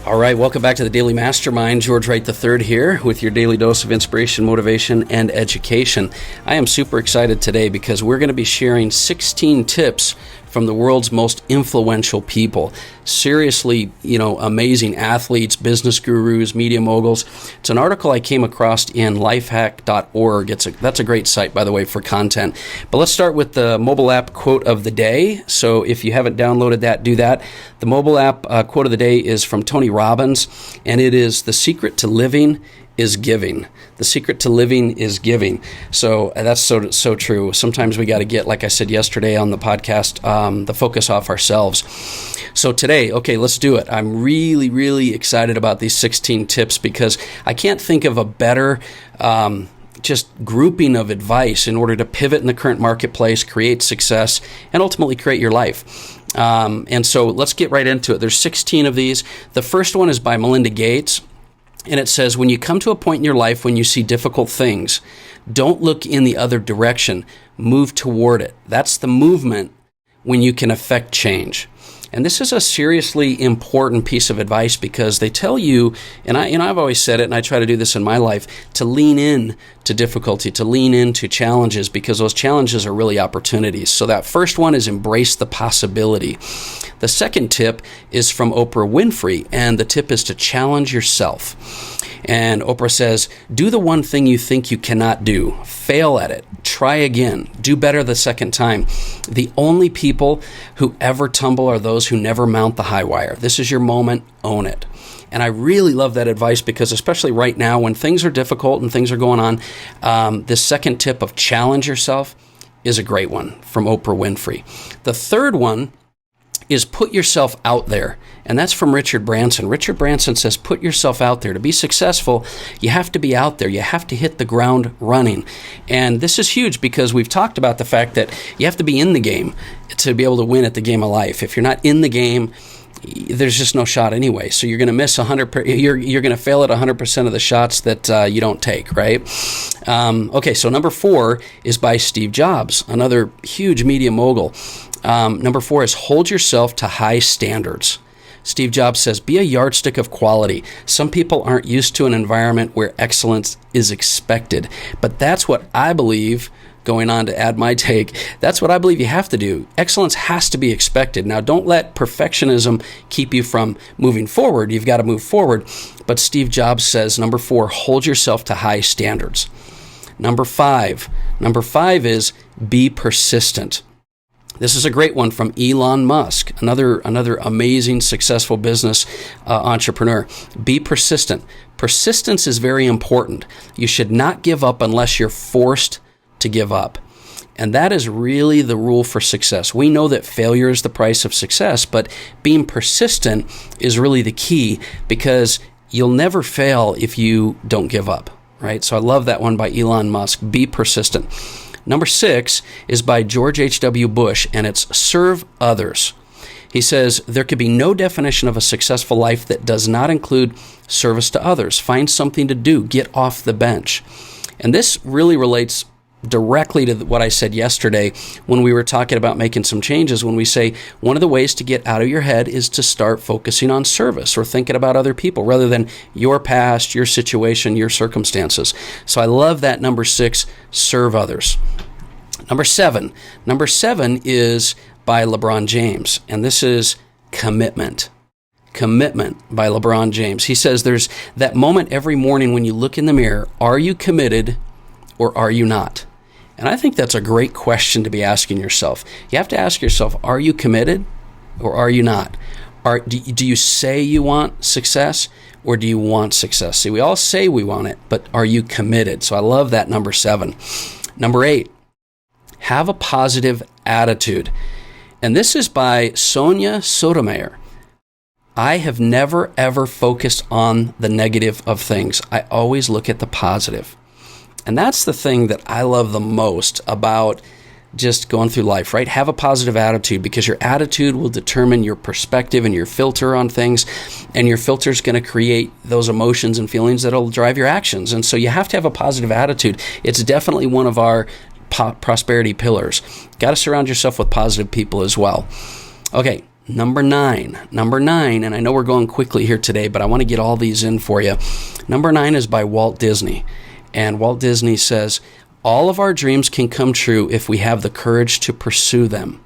All right, welcome back to the Daily Mastermind. George Wright III here with your daily dose of inspiration, motivation, and education. I am super excited today because we're going to be sharing 16 tips from the world's most influential people. Seriously, amazing athletes, business gurus, media moguls. It's an article I came across in lifehack.org. That's a great site, by the way, for content. But let's start with the mobile app quote of the day. So if you haven't downloaded that, do that. The mobile app quote of the day is from Tony Robbins, and it is, "The secret to living is giving." The secret to living is giving. So that's so true. Sometimes we got to get, like I said yesterday on the podcast, the focus off ourselves. So today, okay, let's do it. I'm really, really excited about these 16 tips because I can't think of a better just grouping of advice in order to pivot in the current marketplace, create success, and ultimately create your life. And so let's get right into it. There's 16 of these. The first one is by Melinda Gates. And it says, when you come to a point in your life when you see difficult things, don't look in the other direction. Move toward it. That's the movement when you can affect change. And this is a seriously important piece of advice because they tell you, and I've always said it, and I try to do this in my life, to lean in to difficulty, to lean into challenges, because those challenges are really opportunities. So that first one is embrace the possibility. The second tip is from Oprah Winfrey, and the tip is to challenge yourself. And Oprah says, do the one thing you think you cannot do. Fail at it. Try again. Do better the second time. The only people who ever tumble are those who never mount the high wire. This is your moment. Own it. And I really love that advice because especially right now when things are difficult and things are going on, this second tip of challenge yourself is a great one from Oprah Winfrey. The third one is put yourself out there. And that's from Richard Branson. Richard Branson says, put yourself out there. To be successful, you have to be out there. You have to hit the ground running. And this is huge because we've talked about the fact that you have to be in the game to be able to win at the game of life. If you're not in the game, there's just no shot anyway. So you're going to miss 100%. You're going to fail at 100% of the shots that you don't take, right? Okay, so number 4 is by Steve Jobs, another huge media mogul. Number 4 is hold yourself to high standards. Steve Jobs says, be a yardstick of quality. Some people aren't used to an environment where excellence is expected. But that's what I believe, going on to add my take, that's what I believe you have to do. Excellence has to be expected. Now, don't let perfectionism keep you from moving forward. You've got to move forward. But Steve Jobs says, number 4, hold yourself to high standards. Number 5 is be persistent. This is a great one from Elon Musk, another amazing, successful business entrepreneur. Be persistent. Persistence is very important. You should not give up unless you're forced to give up. And that is really the rule for success. We know that failure is the price of success, but being persistent is really the key because you'll never fail if you don't give up, right? So I love that one by Elon Musk. Be persistent. Number 6 is by George H.W. Bush, and it's serve others. He says, there could be no definition of a successful life that does not include service to others. Find something to do. Get off the bench. And this really relates directly to what I said yesterday when we were talking about making some changes, when we say one of the ways to get out of your head is to start focusing on service or thinking about other people rather than your past, your situation, your circumstances. So I love that number 6, serve others. Number 7 is by LeBron James, and this is commitment. Commitment by LeBron James. He says there's that moment every morning when you look in the mirror, are you committed or are you not? And I think that's a great question to be asking yourself. You have to ask yourself, are you committed or are you not? Do you say you want success or do you want success? See, we all say we want it, but are you committed? So I love that number 7. Number 8, have a positive attitude. And this is by Sonia Sotomayor. I have never, ever focused on the negative of things. I always look at the positive. And that's the thing that I love the most about just going through life, right? Have a positive attitude because your attitude will determine your perspective and your filter on things. And your filter is going to create those emotions and feelings that will drive your actions. And so you have to have a positive attitude. It's definitely one of our prosperity pillars. Got to surround yourself with positive people as well. Okay, Number nine, and I know we're going quickly here today, but I want to get all these in for you. Number 9 is by Walt Disney. And Walt Disney says, all of our dreams can come true if we have the courage to pursue them.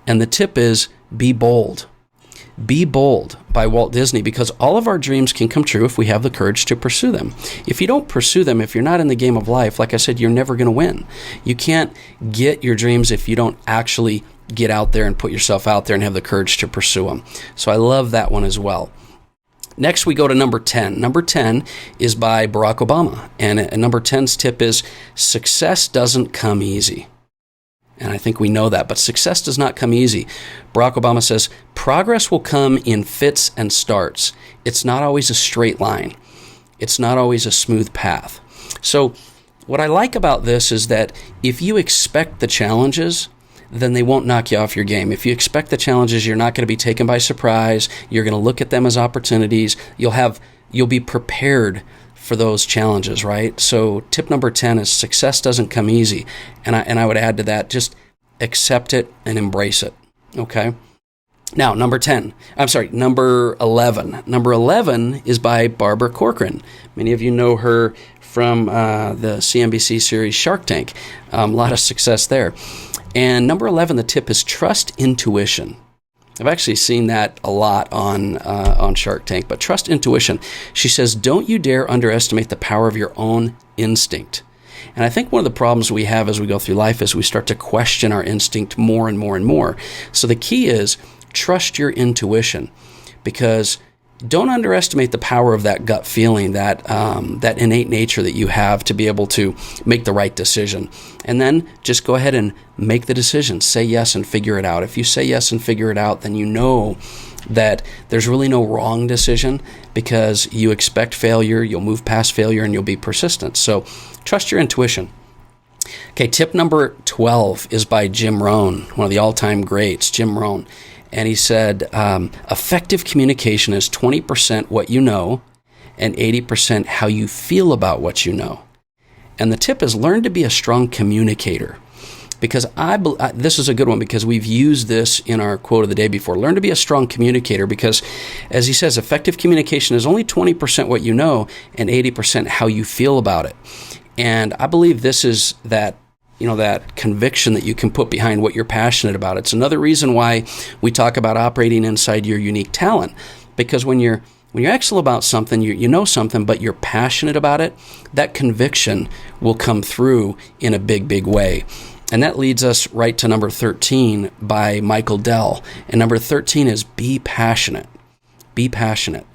And the tip is, be bold. Be bold by Walt Disney, because all of our dreams can come true if we have the courage to pursue them. If you don't pursue them, if you're not in the game of life, like I said, you're never going to win. You can't get your dreams if you don't actually get out there and put yourself out there and have the courage to pursue them. So I love that one as well. Next, we go to number 10. Number 10 is by Barack Obama. And number 10's tip is, success doesn't come easy. And I think we know that, but success does not come easy. Barack Obama says, progress will come in fits and starts. It's not always a straight line. It's not always a smooth path. So what I like about this is that if you expect the challenges, then they won't knock you off your game. If you expect the challenges, you're not going to be taken by surprise. You're going to look at them as opportunities. You'll be prepared for those challenges, right? So tip number 10 is, success doesn't come easy. And I would add to that, just accept it and embrace it, okay? Now, number 11. Number 11 is by Barbara Corcoran. Many of you know her from the CNBC series Shark Tank. A lot of success there. And number 11, the tip is, trust intuition. I've actually seen that a lot on Shark Tank, but trust intuition. She says, don't you dare underestimate the power of your own instinct. And I think one of the problems we have as we go through life is we start to question our instinct more and more and more. So the key is, trust your intuition, because don't underestimate the power of that gut feeling, that innate nature that you have to be able to make the right decision. And then just go ahead and make the decision. Say yes and figure it out. If you say yes and figure it out, then you know that there's really no wrong decision, because you expect failure, you'll move past failure, and you'll be persistent. So trust your intuition. Okay, tip number 12 is by Jim Rohn, one of the all-time greats, Jim Rohn. And he said, effective communication is 20% what you know and 80% how you feel about what you know. And the tip is, learn to be a strong communicator. Because this is a good one, because we've used this in our quote of the day before. Learn to be a strong communicator, because, as he says, effective communication is only 20% what you know and 80% how you feel about it. And I believe this is that conviction that you can put behind what you're passionate about. It's another reason why we talk about operating inside your unique talent, because when you're excellent about something, you know something, but you're passionate about it, that conviction will come through in a big, big way. And that leads us right to number 13 by Michael Dell. And number 13 is, be passionate. Be passionate.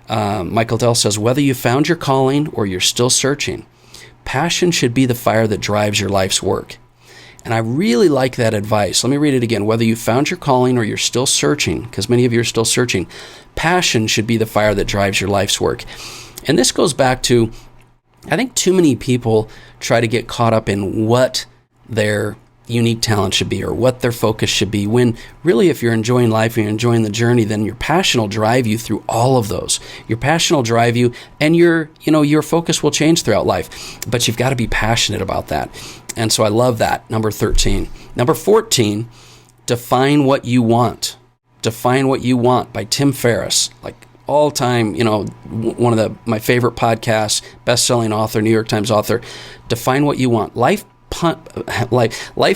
Michael Dell says, whether you found your calling or you're still searching, passion should be the fire that drives your life's work. And I really like that advice. Let me read it again. Whether you found your calling or you're still searching, because many of you are still searching, passion should be the fire that drives your life's work. And this goes back to, I think too many people try to get caught up in what their unique talent should be or what their focus should be, when really, if you're enjoying life and you're enjoying the journey, then your passion will drive you through all of those. Your passion will drive you, and your focus will change throughout life, but you've got to be passionate about that. And so I love that. Number 13. Number 14, define what you want. Define what you want by Tim Ferriss, like all time, one of my favorite podcasts, best-selling author, New York Times author. Define what you want. Life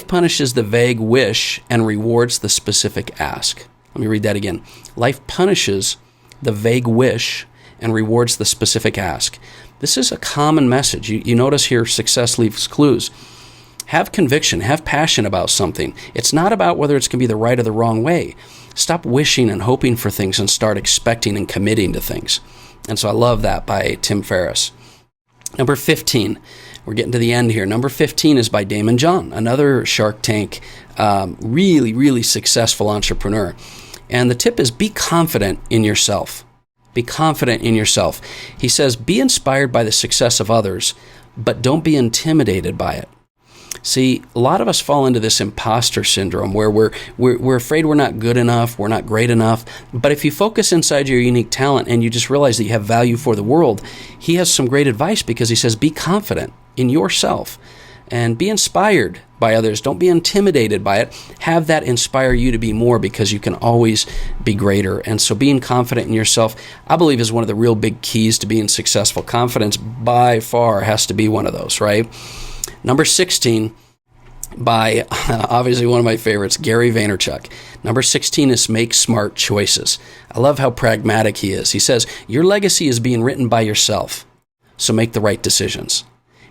punishes the vague wish and rewards the specific ask. Let me read that again. Life punishes the vague wish and rewards the specific ask. This is a common message. You notice here, success leaves clues. Have conviction, have passion about something. It's not about whether it's going to be the right or the wrong way. Stop wishing and hoping for things and start expecting and committing to things. And so I love that by Tim Ferriss. Number 15. We're getting to the end here. Number 15 is by Daymond John, another Shark Tank, really, really successful entrepreneur. And the tip is, be confident in yourself. Be confident in yourself. He says, be inspired by the success of others, but don't be intimidated by it. See, a lot of us fall into this imposter syndrome where we're afraid we're not good enough, we're not great enough. But if you focus inside your unique talent and you just realize that you have value for the world, he has some great advice, because he says, be confident in yourself. and be inspired by others. Don't be intimidated by it. Have that inspire you to be more, because you can always be greater. And so being confident in yourself, I believe, is one of the real big keys to being successful. Confidence by far has to be one of those, right? Number 16, by obviously one of my favorites, Gary Vaynerchuk. Number 16 is make smart choices. I love how pragmatic he is. He says, your legacy is being written by yourself, so make the right decisions.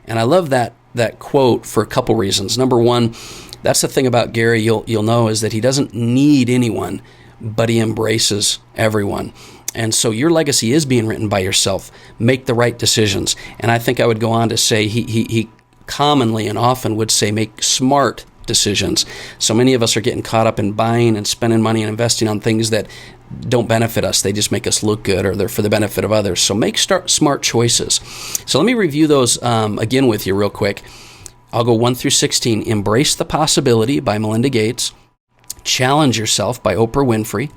And I love that quote for a couple reasons. Number one, that's the thing about Gary you'll know, is that he doesn't need anyone, but he embraces everyone. And so your legacy is being written by yourself. Make the right decisions. And I think I would go on to say he commonly and often would say make smart decisions. So many of us are getting caught up in buying and spending money and investing on things that don't benefit us. They just make us look good, or they're for the benefit of others. So make smart choices. So let me review those again with you real quick. I'll go 1 through 16. Embrace the Possibility by Melinda Gates. Challenge Yourself by Oprah Winfrey.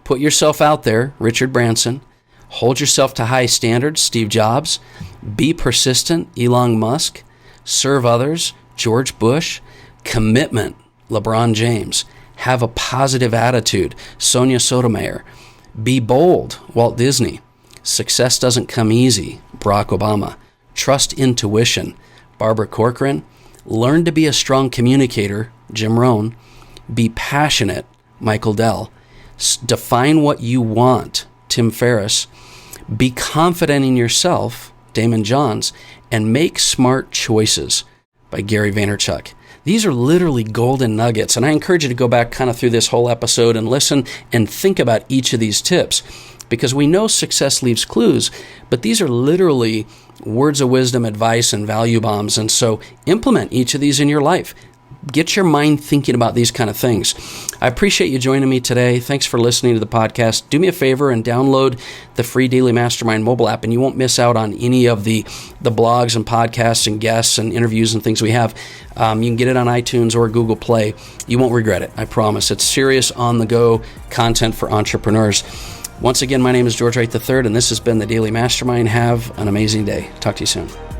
Put Yourself Out There, Richard Branson. Hold Yourself to High Standards, Steve Jobs. Be Persistent, Elon Musk. Serve Others, George Bush. Commitment, LeBron James. Have a Positive Attitude, Sonia Sotomayor. Be Bold, Walt Disney. Success Doesn't Come Easy, Barack Obama. Trust Intuition, Barbara Corcoran. Learn to be a Strong Communicator, Jim Rohn. Be Passionate, Michael Dell. Define What You Want, Tim Ferriss. Be Confident in Yourself, Damon Johns. And Make Smart Choices by Gary Vaynerchuk. These are literally golden nuggets, and I encourage you to go back kind of through this whole episode and listen and think about each of these tips, because we know success leaves clues, but these are literally words of wisdom, advice, and value bombs. And so implement each of these in your life. Get your mind thinking about these kind of things. I appreciate you joining me today. Thanks for listening to the podcast. Do me a favor and download the free Daily Mastermind mobile app, and you won't miss out on any of the blogs and podcasts and guests and interviews and things we have. You can get it on iTunes or Google Play. You won't regret it, I promise. It's serious, on-the-go content for entrepreneurs. Once again, my name is George Wright III, and this has been the Daily Mastermind. Have an amazing day. Talk to you soon.